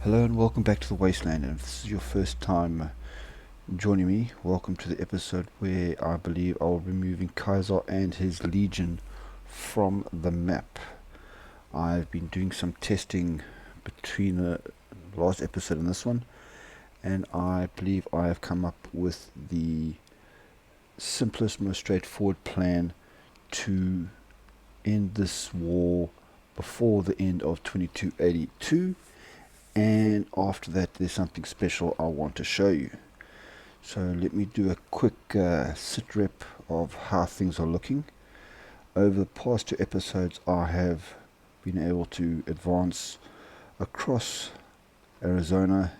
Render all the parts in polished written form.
Hello and welcome back to the Wasteland, and if this is your first time joining me, welcome to the episode where I believe I'll be removing Kaiser and his legion from the map. I've been doing some testing between the last episode and this one, and I believe I have come up with the simplest, most straightforward plan to end this war before the end of 2282. And after that, there's something special I want to show you. So let me do a quick sit rep of how things are looking. Over the past two episodes, I have been able to advance across Arizona,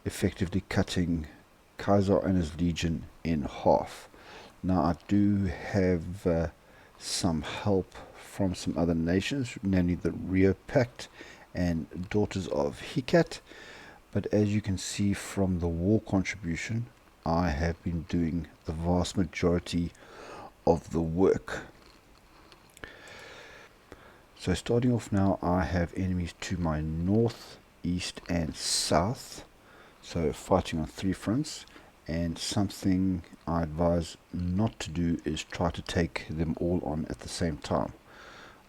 effectively cutting Kaiser and his legion in half. Now I do have some help from some other nations, namely the Rio Pact and Daughters of Hikat, but as you can see from the war contribution, I have been doing the vast majority of the work. So starting off now, I have enemies to my north, east and south, so fighting on three fronts, and something I advise not to do is try to take them all on at the same time.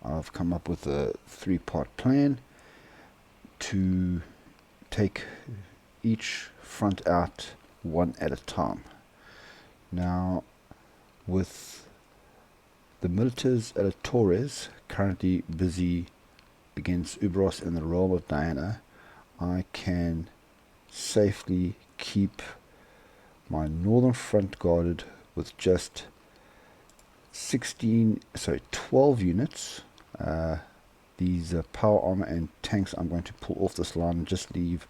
I've come up with a three-part plan to take each front out one at a time. Now, with the militaries at Torres currently busy against Ubros in the realm of Diana, I can safely keep my northern front guarded with just 12 units. These power armor and tanks I'm going to pull off this line and just leave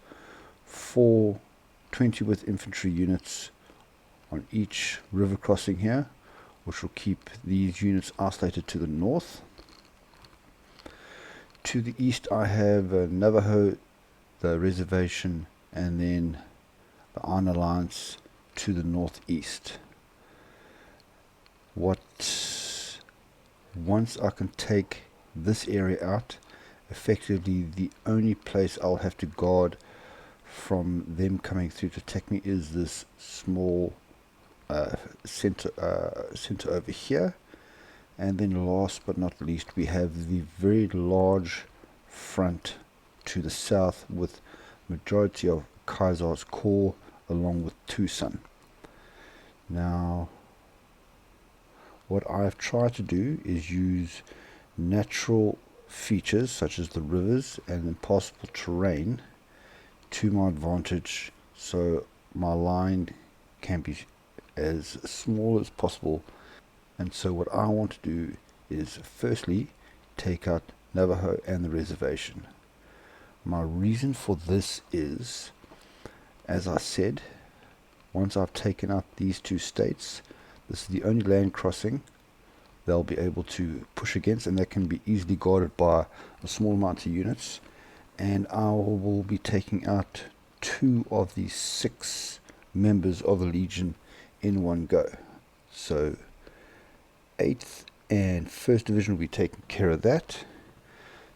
4 20-width infantry units on each river crossing here, which will keep these units isolated to the north. To the east I have Navarro, the reservation, and then the Iron Alliance to the northeast. Once I can take this area out, effectively the only place I'll have to guard from them coming through to attack me is this small center over here. And then last but not least, we have the very large front to the south with majority of Kaiser's corps along with Tucson. Now what I've tried to do is use natural features such as the rivers and impassable terrain to my advantage, so my line can be as small as possible. And so what I want to do is firstly take out Navajo and the reservation. My reason for this is, as I said, once I've taken out these two states, this is the only land crossing they'll be able to push against, and that can be easily guarded by a small amount of units. And I will be taking out 2 of the 6 members of the Legion in one go. So 8th and 1st Division will be taking care of that.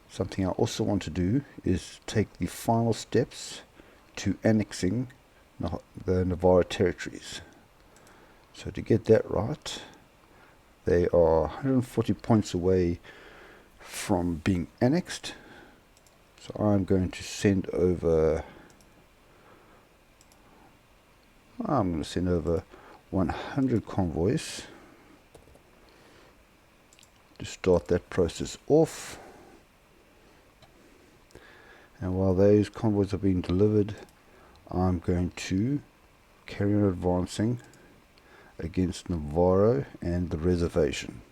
Something I also want to do is take the final steps to annexing the Navarro territories. So to get that right, they are 140 points away from being annexed. So I'm going to send over 100 convoys to start that process off. And while those convoys are being delivered, I'm going to carry on advancing against Navarro and the reservation.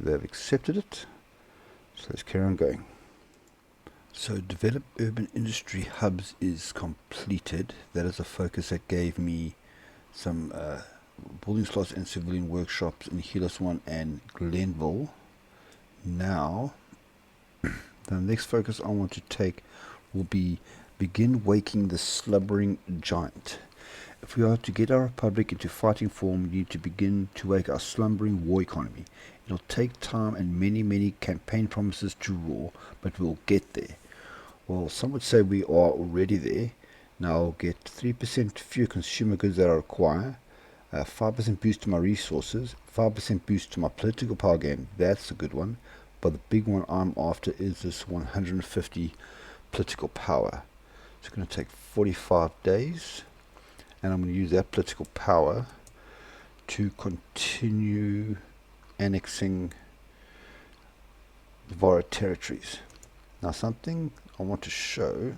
They've accepted it, so let's carry on going. So develop urban industry hubs is completed. That is a focus that gave me some building slots and civilian workshops in Helos 1 and Glenville. Now the next focus I want to take will be begin waking the slumbering giant. If we are to get our republic into fighting form, we need to begin to wake our slumbering war economy. It'll take time and many campaign promises to roar, but we'll get there. Well, some would say we are already there. Now I'll get 3% fewer consumer goods that I require, 5% boost to my resources, 5% boost to my political power game. That's a good one. But the big one I'm after is this 150 political power. It's going to take 45 days, and I'm going to use that political power to continue annexing Navarro territories. Now, something I want to show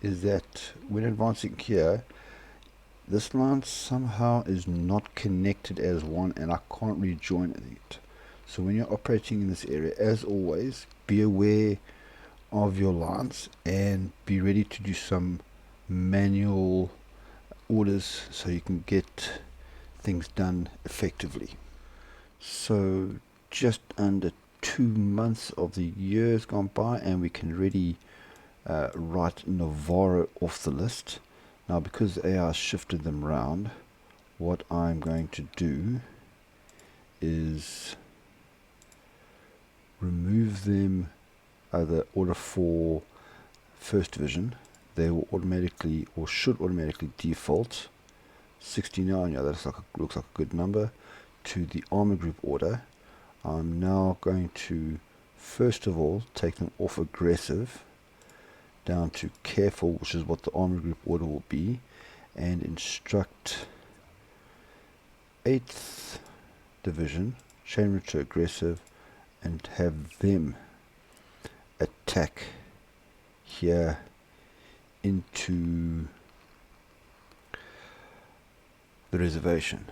is that when advancing here, this line somehow is not connected as one, and I can't rejoin it. So when you're operating in this area, as always, be aware of your lines and be ready to do some manual orders so you can get things done effectively. So just under 2 months of the year has gone by, and we can really write Navarro off the list. Now, because AI shifted them around, what I'm going to do is remove them the order for first division. They will automatically, or should automatically, default 69. Yeah, that looks like a good number to the armor group order. I'm now going to first of all take them off aggressive down to careful, which is what the armor group order will be, and instruct 8th division chain to aggressive and have them attack here into the reservation.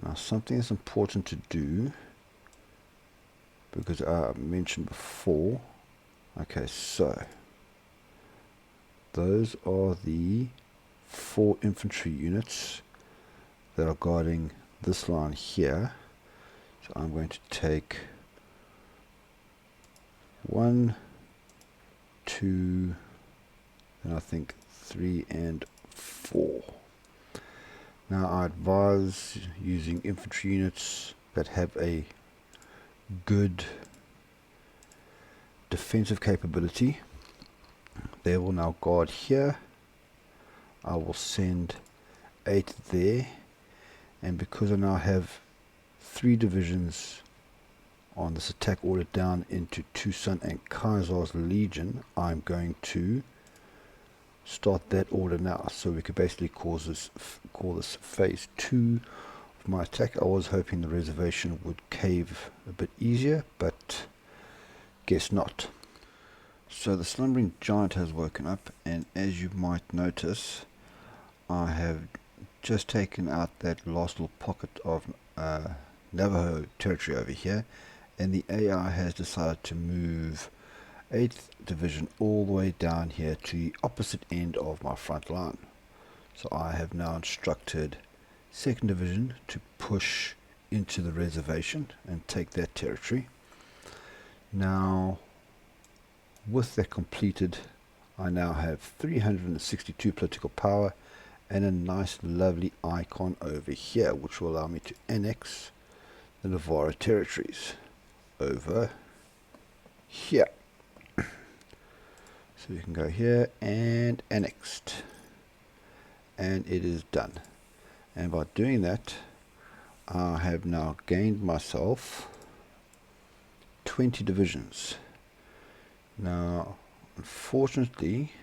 Now, something that's important to do, because I mentioned before, okay, so those are the 4 infantry units that are guarding this line here. So I'm going to take 1, 2, and I think 3 and 4. Now, I advise using infantry units that have a good defensive capability. They will now guard here. I will send 8 there, and because I now have 3 divisions on this attack order down into Tucson and Kaiser's Legion, I'm going to start that order now, so we could basically call this phase 2 of my attack. I was hoping the reservation would cave a bit easier, but guess not. So the slumbering giant has woken up, and as you might notice, I have just taken out that last little pocket of Navajo territory over here, and the AI has decided to move 8th division all the way down here to the opposite end of my front line. So I have now instructed 2nd division to push into the reservation and take that territory. Now, with that completed, I now have 362 political power and a nice lovely icon over here, which will allow me to annex the Navarro territories over here. So we can go here and annexed, and it is done. And by doing that, I have now gained myself 20 divisions. Now, unfortunately,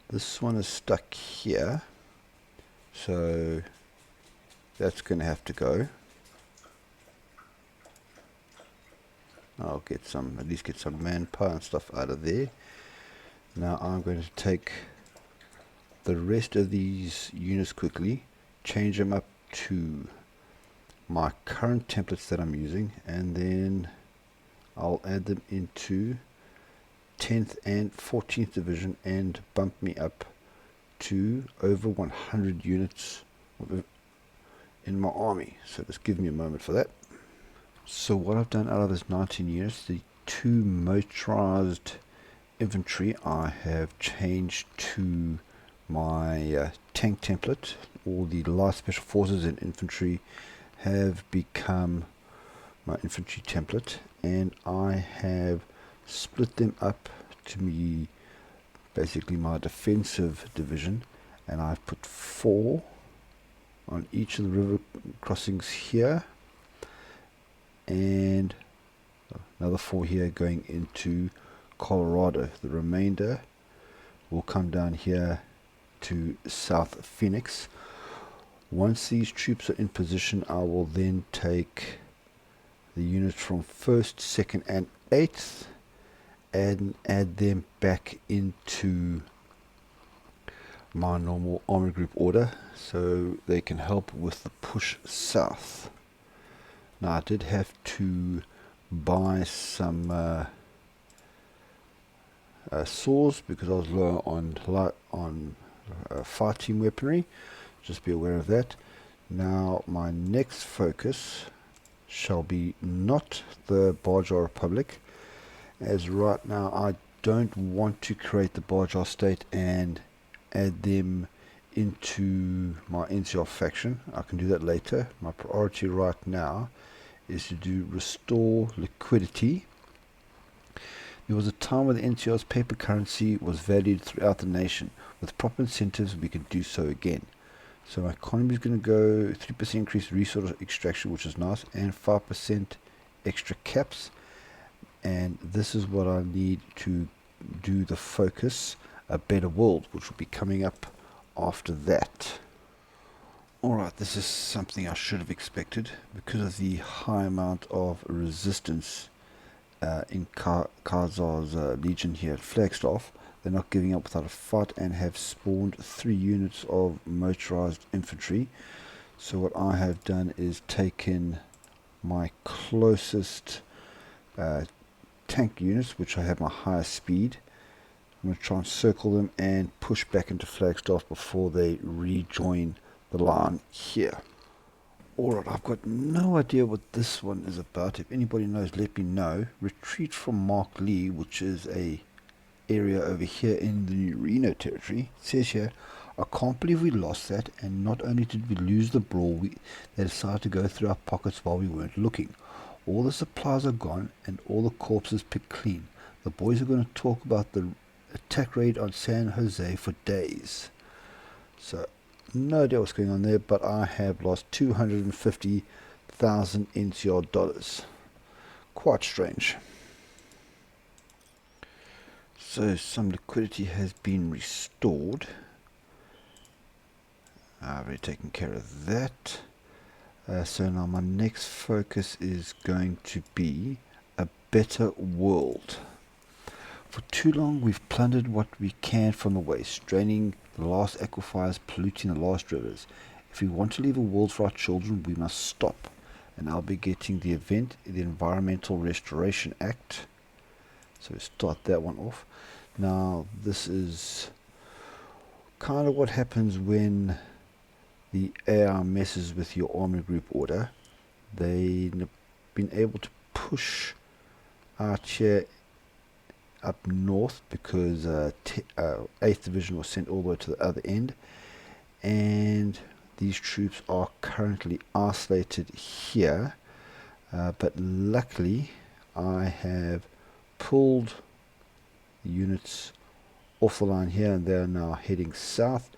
this one is stuck here, so that's going to have to go. I'll get at least get some manpower and stuff out of there. Now I'm going to take the rest of these units quickly, change them up to my current templates that I'm using, and then I'll add them into 10th and 14th division and bump me up to over 100 units in my army. So just give me a moment for that. So what I've done out of this 19 units, the 2 motorized infantry I have changed to my tank template. All the light special forces and infantry have become my infantry template, and I have split them up to me basically my defensive division, and I've put 4 on each of the river crossings here, and another 4 here going into Colorado. The remainder will come down here to South Phoenix. Once these troops are in position, I will then take the units from 1st, 2nd and 8th and add them back into my normal army group order so they can help with the push south. Now I did have to buy some saws because I was low on fighting weaponry. Just be aware of that. Now my next focus shall be not the Baja Republic, as right now I don't want to create the Baja state and add them into my NCR faction. I can do that later. My priority right now is to do restore liquidity. There was a time when the NCR's paper currency was valued throughout the nation. With proper incentives we could do so again. So my economy is going to go 3% increase resource extraction, which is nice, and 5% extra caps. And this is what I need to do the focus, a better world, which will be coming up after that. Alright, this is something I should have expected because of the high amount of resistance in Khazar's legion here at Flagstaff. They're not giving up without a fight and have spawned 3 units of motorized infantry. So what I have done is taken my closest tank units, which I have my highest speed. I'm going to try and circle them and push back into Flagstaff before they rejoin the line here. Alright, I've got no idea what this one is about. If anybody knows, let me know. Retreat from Marklee, which is a area over here in the Reno territory. It says here, I can't believe we lost that, and not only did we lose the brawl, they decided to go through our pockets while we weren't looking. All the supplies are gone and all the corpses picked clean. The boys are going to talk about the attack raid on San Jose for days. So no idea what's going on there, but I have lost 250,000 NCR dollars. Quite strange. So some liquidity has been restored. I've already taken care of that. So now my next focus is going to be a better world. For too long we've plundered what we can from the waste, draining the last aquifers, polluting the last rivers. If we want to leave a world for our children, we must stop. And I'll be getting the Environmental Restoration Act. So start that one off. Now this is kind of what happens when the AI messes with your army group order. They've been able to push out here up north because 8th Division was sent all the way to the other end, and these troops are currently isolated here, but luckily I have pulled the units off the line here and they're now heading south,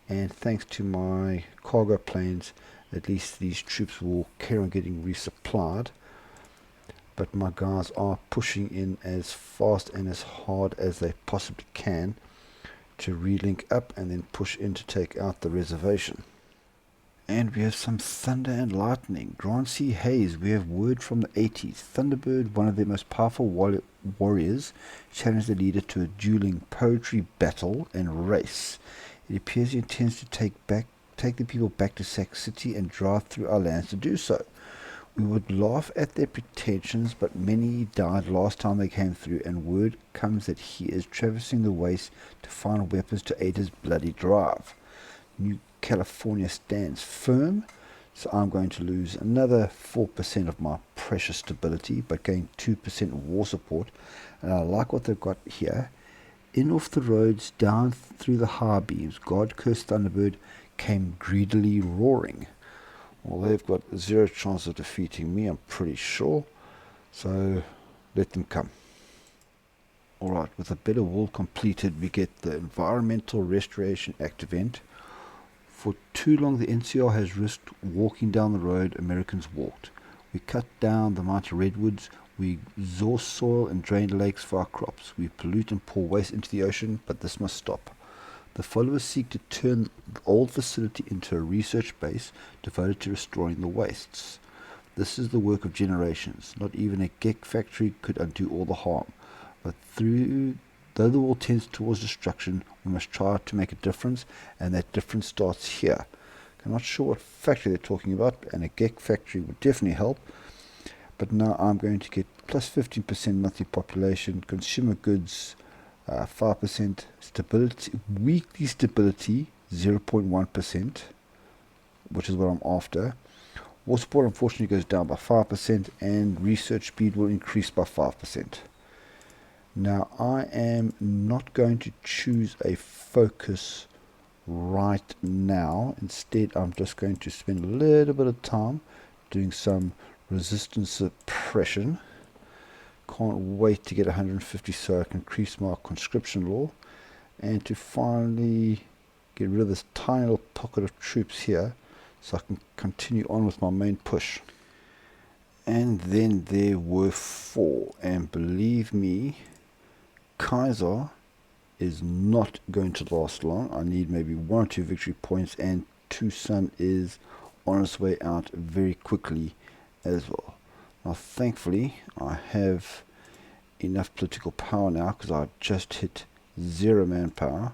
and thanks to my cargo planes at least these troops will carry on getting resupplied. But my guys are pushing in as fast and as hard as they possibly can to relink up and then push in to take out the reservation. And we have some thunder and lightning. Grant C. Hayes, we have word from the 80s. Thunderbird, one of their most powerful warriors, challenged the leader to a dueling poetry battle and race. It appears he intends to take the people back to Sac City and drive through our lands to do so. We would laugh at their pretensions, but many died last time they came through, and word comes that he is traversing the waste to find weapons to aid his bloody drive. New California stands firm, so I'm going to lose another 4% of my precious stability, but gain 2% war support. And I like what they've got here. In off the roads, down through the high beams, God-cursed Thunderbird came greedily roaring. Well, they've got 0 chance of defeating me, I'm pretty sure. So let them come. Alright, with a better wall completed, we get the Environmental Restoration Act event. For too long the NCR has risked walking down the road Americans walked. We cut down the amount of redwoods, we exhaust soil and drain lakes for our crops. We pollute and pour waste into the ocean, but this must stop. The followers seek to turn the old facility into a research base devoted to restoring the wastes. This is the work of generations. Not even a gek factory could undo all the harm. But though the world tends towards destruction, we must try to make a difference, and that difference starts here. I'm not sure what factory they're talking about, and a gek factory would definitely help. But now I'm going to get plus 15% monthly population, consumer goods 5%, stability, weekly stability 0.1%, which is what I'm after. War support unfortunately goes down by 5%, and research speed will increase by 5%. Now I am not going to choose a focus right now. Instead I'm just going to spend a little bit of time doing some resistance suppression. Can't wait to get 150 so I can increase my conscription law, and to finally get rid of this tiny little pocket of troops here so I can continue on with my main push. And then there were 4, and believe me, Kaiser is not going to last long. I need maybe 1 or 2 victory points, and Tucson is on its way out very quickly as well. Now thankfully I have enough political power now, because I just hit 0 manpower,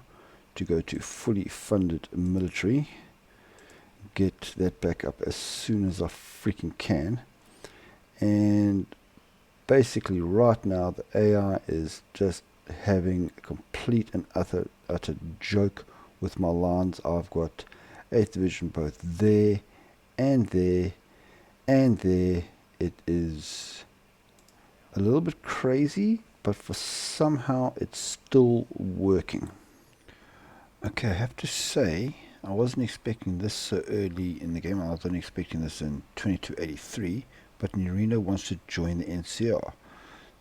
to go to fully funded military. Get that back up as soon as I freaking can. And basically right now the AI is just having a complete and utter joke with my lines. I've got 8th Division both there and there and there. It is a little bit crazy, but for somehow it's still working. Okay, I have to say I wasn't expecting this so early in the game. I was only expecting this in 2283, but Reno wants to join the NCR.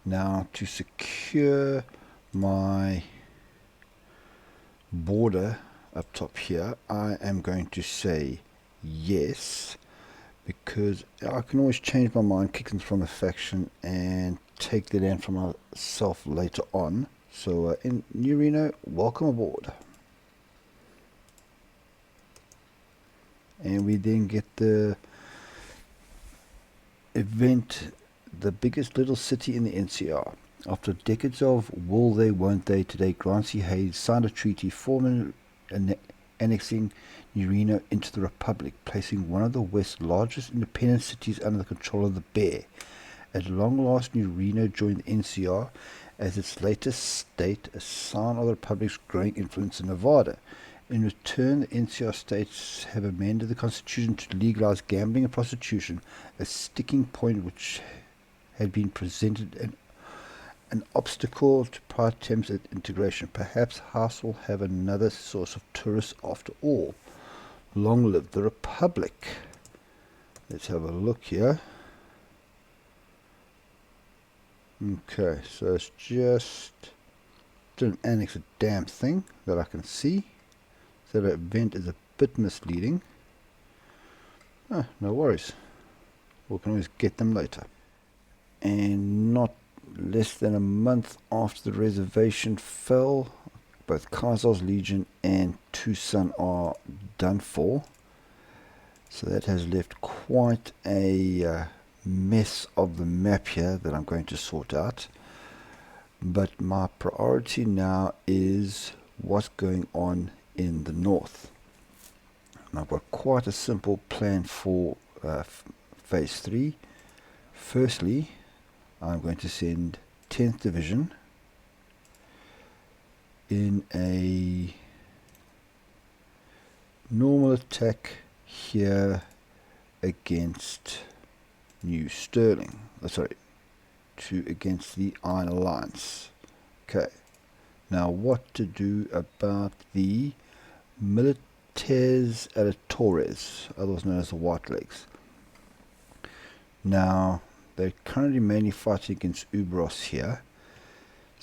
Now to secure my border up top here, I am going to say yes, because I can always change my mind, kick them from a faction and take the land for myself later on. So in New Reno, welcome aboard. And we then get the event, the biggest little city in the NCR. After decades of will they, won't they, today Grancy Hayes signed a treaty formally annexing New Reno into the Republic, placing one of the West's largest independent cities under the control of the Bear. At long last, New Reno joined the NCR as its latest state, a sign of the Republic's growing influence in Nevada. In return, the NCR states have amended the Constitution to legalize gambling and prostitution, a sticking point which had been presented an obstacle to prior attempts at integration. Perhaps House will have another source of tourists after all. Long live the Republic. Let's have a look here. Okay, so it's just didn't annex a damn thing that I can see. So the event is a bit misleading. No worries. We can always get them later. And not less than a month after the reservation fell, both Kaiser's Legion and Tucson are done for. So that has left quite a mess of the map here that I'm going to sort out. But my priority now is what's going on in the north. And I've got quite a simple plan for phase 3. Firstly, I'm going to send 10th Division in a normal attack here against New Sterling. Against the Iron Alliance. Okay. Now what to do about the Militares Electores, otherwise known as the White Legs. Now they're currently mainly fighting against Ubros here.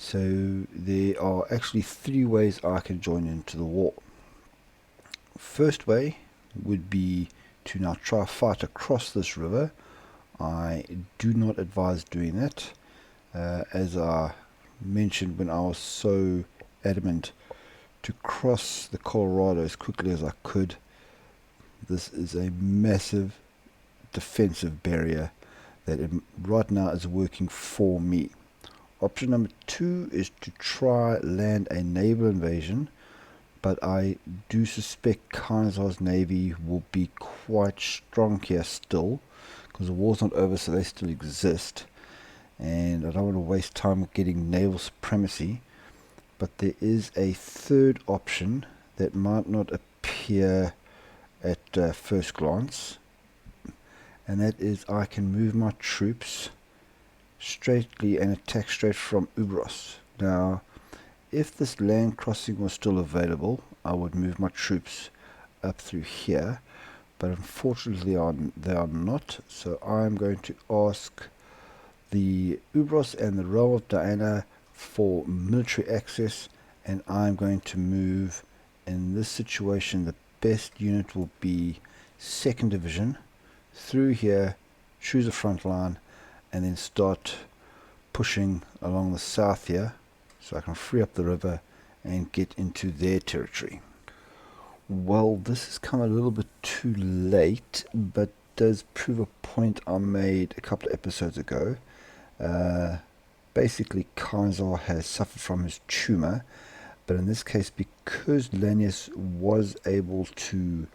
So there are actually 3 ways I can join into the war. First way would be to now try fight across this river. I do not advise doing that. As I mentioned when I was so adamant to cross the Colorado as quickly as I could, this is a massive defensive barrier that right now is working for me. Option number 2 is to try land a naval invasion, but I do suspect Kaiser's navy will be quite strong here still, because the war's not over, so they still exist, and I don't want to waste time getting naval supremacy. But there is a third option that might not appear at first glance, and that is I can move my troops straightly and attack straight from Ubros. Now, if this land crossing was still available, I would move my troops up through here, but unfortunately they are not, so I'm going to ask the Ubros and the realm of Diana for military access, and I'm going to move. In this situation, the best unit will be 2nd Division through here, choose a front line, and then start pushing along the south here so I can free up the river and get into their territory. Well, this has come a little bit too late, but does prove a point I made a couple of episodes ago. Basically, Kaiser has suffered from his tumor, but in this case, because Lanius was able to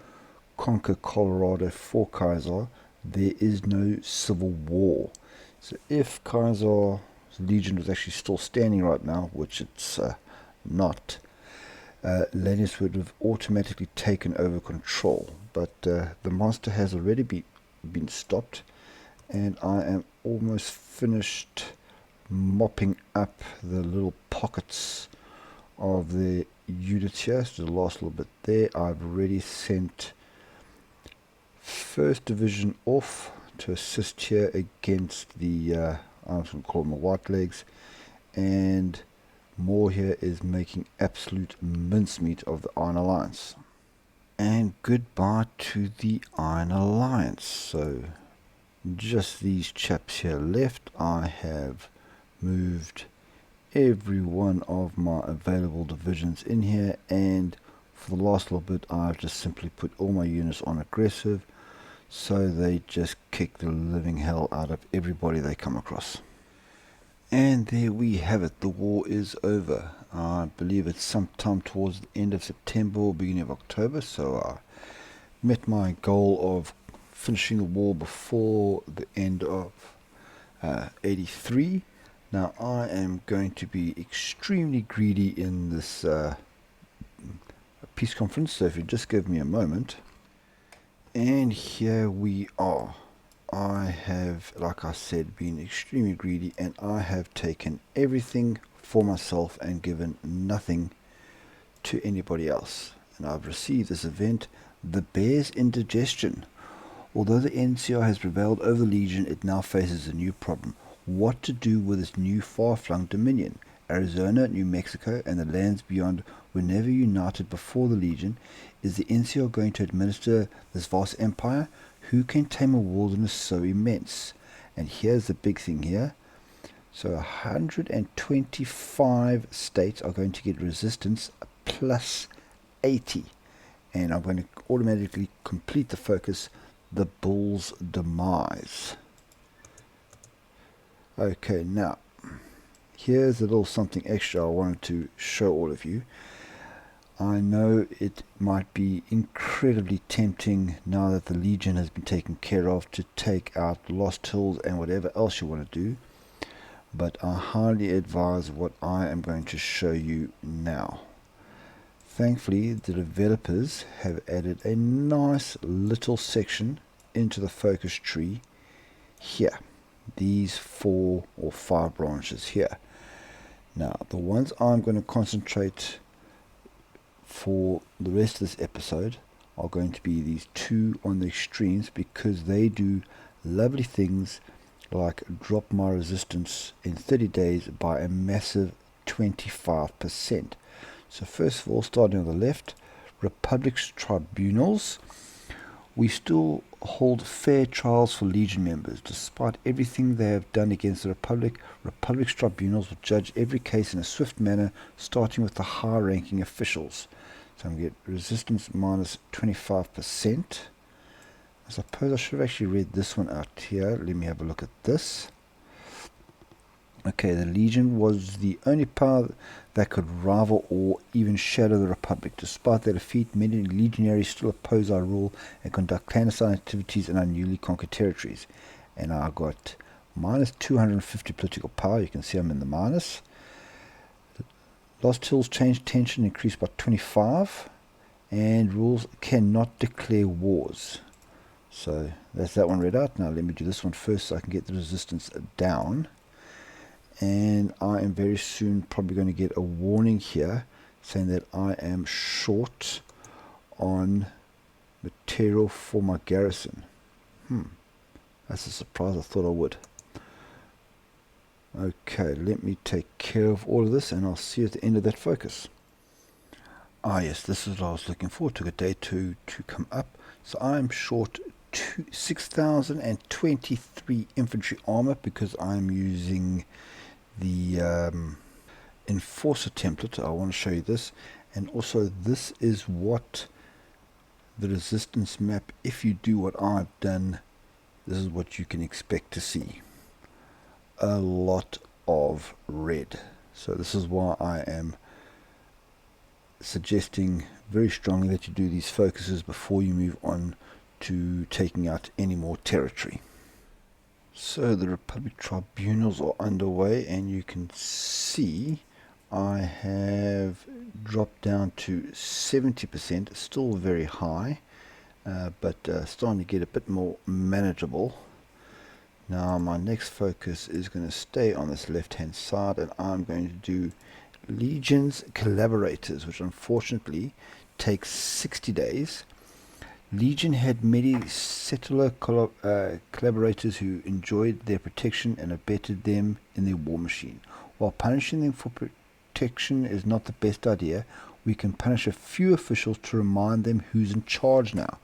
conquer Colorado for Kaiser, there is no civil war. So if Kaiser's legion was actually still standing right now, which it's not, Lanius would have automatically taken over control. But the monster has already been stopped, and I am almost finished mopping up the little pockets of the units here. So the last little bit there, I've already sent 1st Division off to assist here against the I'm just going to call them the white legs, and Moore here is making absolute mincemeat of the Iron Alliance. And goodbye to the Iron Alliance. So just these chaps here left. I have moved every one of my available divisions in here, and for the last little bit I've just simply put all my units on aggressive, so they just kick the living hell out of everybody they come across. And there we have it, the war is over. I believe it's sometime towards the end of September or beginning of October, so I met my goal of finishing the war before the end of 83. Now I am going to be extremely greedy in this peace conference, so if you just give me a moment. And here we are. I have, like I said, been extremely greedy, and I have taken everything for myself and given nothing to anybody else. And I've received this event, the Bear's Indigestion. Although the NCR has prevailed over the Legion, it now faces a new problem. What to do with its new far-flung dominion? Arizona, New Mexico, and the lands beyond were never united before the Legion. Is the NCR going to administer this vast empire? Who can tame a wilderness so immense? And here's the big thing here. So 125 states are going to get resistance plus 80. And I'm going to automatically complete the focus, the Bull's Demise. Okay, now, here's a little something extra I wanted to show all of you. I know it might be incredibly tempting now that the Legion has been taken care of to take out Lost Hills and whatever else you want to do, but I highly advise what I am going to show you now. Thankfully, the developers have added a nice little section into the focus tree here. These 4 or 5 branches here. Now, the ones I'm going to concentrate for the rest of this episode are going to be these 2 on the extremes, because they do lovely things like drop my resistance in 30 days by a massive 25%. So first of all, starting on the left, Republic's tribunals. We still hold fair trials for Legion members. Despite everything they have done against the Republic, Republic's tribunals will judge every case in a swift manner, starting with the high-ranking officials. So I'm going to get resistance minus 25%. I suppose I should have actually read this one out here. Let me have a look at this. Okay, the Legion was the only power that could rival or even shadow the Republic. Despite their defeat, many legionaries still oppose our rule and conduct clandestine activities in our newly conquered territories. And I got minus 250 political power. You can see I'm in the minus. Lost Hills change tension increased by 25. And rules cannot declare wars. So that's that one read out. Now let me do this one first so I can get the resistance down. And I am very soon probably going to get a warning here saying that I am short on material for my garrison. That's a surprise. I thought I would. Okay, let me take care of all of this and I'll see you at the end of that focus. Ah yes, this is what I was looking for. It took a day to come up. So I am short 6,023 infantry armor because I'm using the enforcer template. I want to show you this, and also this is what the resistance map, if you do what I've done, this is what you can expect to see. A lot of red. So this is why I am suggesting very strongly that you do these focuses before you move on to taking out any more territory. So the Republic tribunals are underway, and you can see I have dropped down to 70%, still very high, but starting to get a bit more manageable. Now my next focus is going to stay on this left hand side, and I'm going to do Legion's collaborators, which unfortunately takes 60 days. Legion had many settler collaborators who enjoyed their protection and abetted them in their war machine. While punishing them for protection is not the best idea, we can punish a few officials to remind them who's in charge now.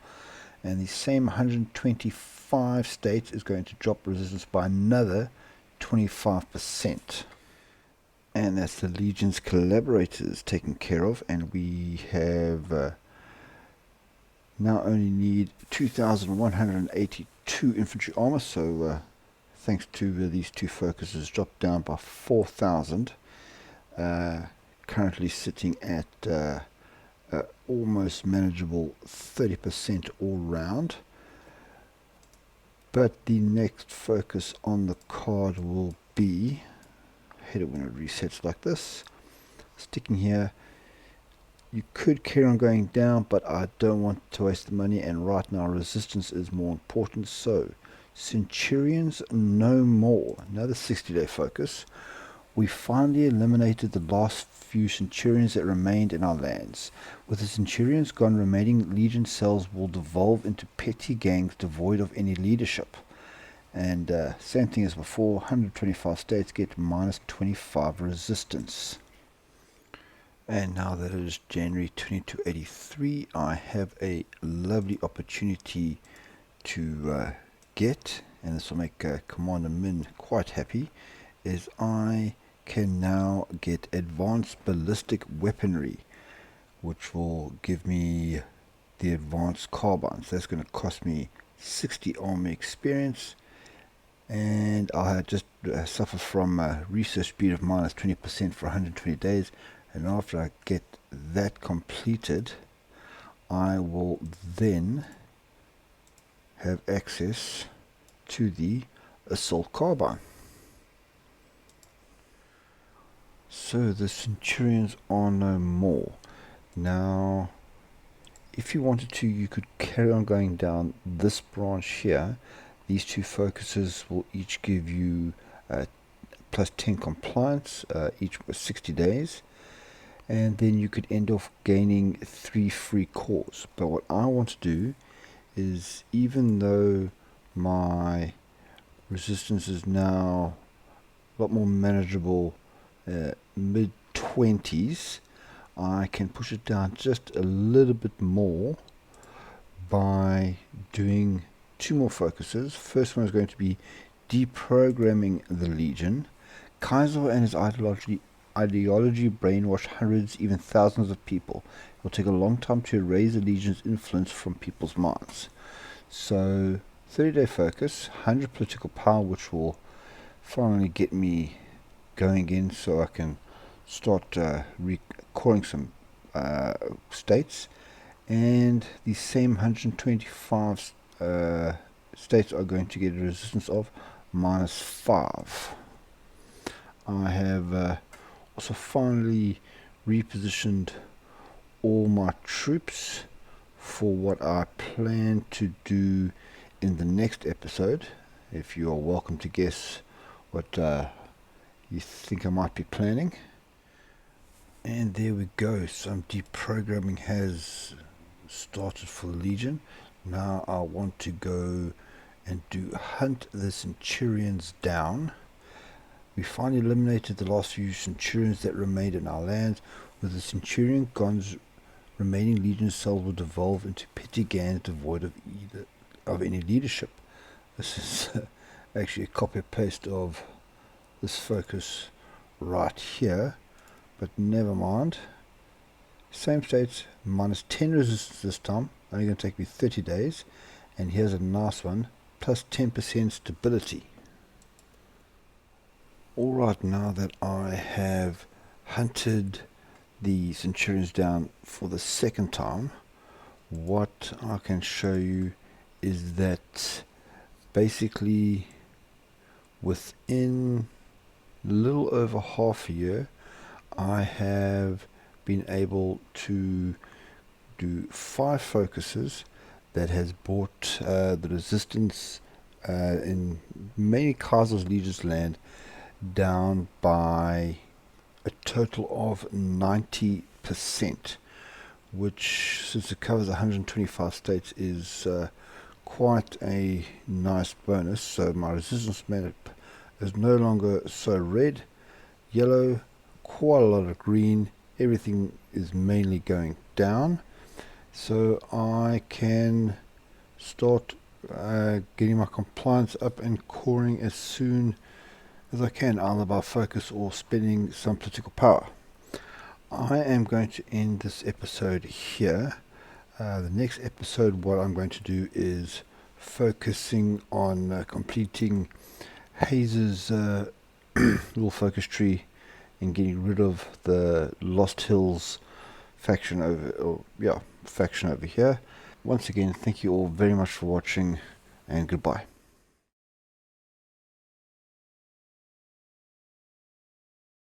And the same 125 states is going to drop resistance by another 25%. And that's the Legion's collaborators taken care of, and we have now only need 2,182 infantry armor, so thanks to these two focuses, dropped down by 4,000. Currently sitting at almost manageable 30% all round. But the next focus on the card will be, I hate it when it resets like this, sticking here. You could carry on going down, but I don't want to waste the money, and right now resistance is more important. So Centurions no more. Another 60-day focus. We finally eliminated the last few Centurions that remained in our lands. With the Centurions gone, remaining Legion cells will devolve into petty gangs devoid of any leadership. And same thing as before, 125 states get minus 25 resistance. And now that it is January 2283, I have a lovely opportunity to get, and this will make Commander Min quite happy, is I can now get advanced ballistic weaponry, which will give me the advanced carbines. That's going to cost me 60 army experience, and I'll just suffer from research speed of minus 20% for 120 days. And after I get that completed, I will then have access to the assault carbine. So the Centurions are no more. Now, if you wanted to, you could carry on going down this branch here. These two focuses will each give you plus 10 compliance, each with 60 days. And then you could end off gaining 3 free cores. But what I want to do is, even though my resistance is now a lot more manageable mid 20s, I can push it down just a little bit more by doing 2 more focuses. First one is going to be deprogramming the Legion. Kaiser and his ideology brainwash hundreds, even thousands of people. It will take a long time to erase the Legion's influence from people's minds. So 30-day focus, 100 political power, which will finally get me going again so I can start recalling some states. And the same 125 states are going to get a resistance of -5. I have also finally repositioned all my troops for what I plan to do in the next episode. If you are welcome to guess what you think I might be planning. And there we go, some deprogramming has started for the Legion. Now I want to go and hunt the Centurions down. We finally eliminated the last few Centurions that remained in our lands. With the Centurion gone, remaining Legion cells will devolve into petty gangs devoid of any leadership. This is actually a copy paste of this focus right here, but never mind. Same states, -10 resistance this time, only going to take me 30 days, and here's a nice one, plus 10% stability. Alright, now that I have hunted the Centurions down for the second time, what I can show you is that basically within a little over half a year I have been able to do 5 focuses that has brought the resistance in many Kaiser's Legion's land down by a total of 90%, which, since it covers 125 states, is quite a nice bonus. So my resistance map is no longer so red, yellow, quite a lot of green. Everything is mainly going down, so I can start getting my compliance up and coring as soon as I can, either by focus or spending some political power. I am going to end this episode here. The next episode, what I'm going to do is focusing on completing Hayes's little focus tree and getting rid of the Lost Hills faction over here. Once again, thank you all very much for watching, and goodbye.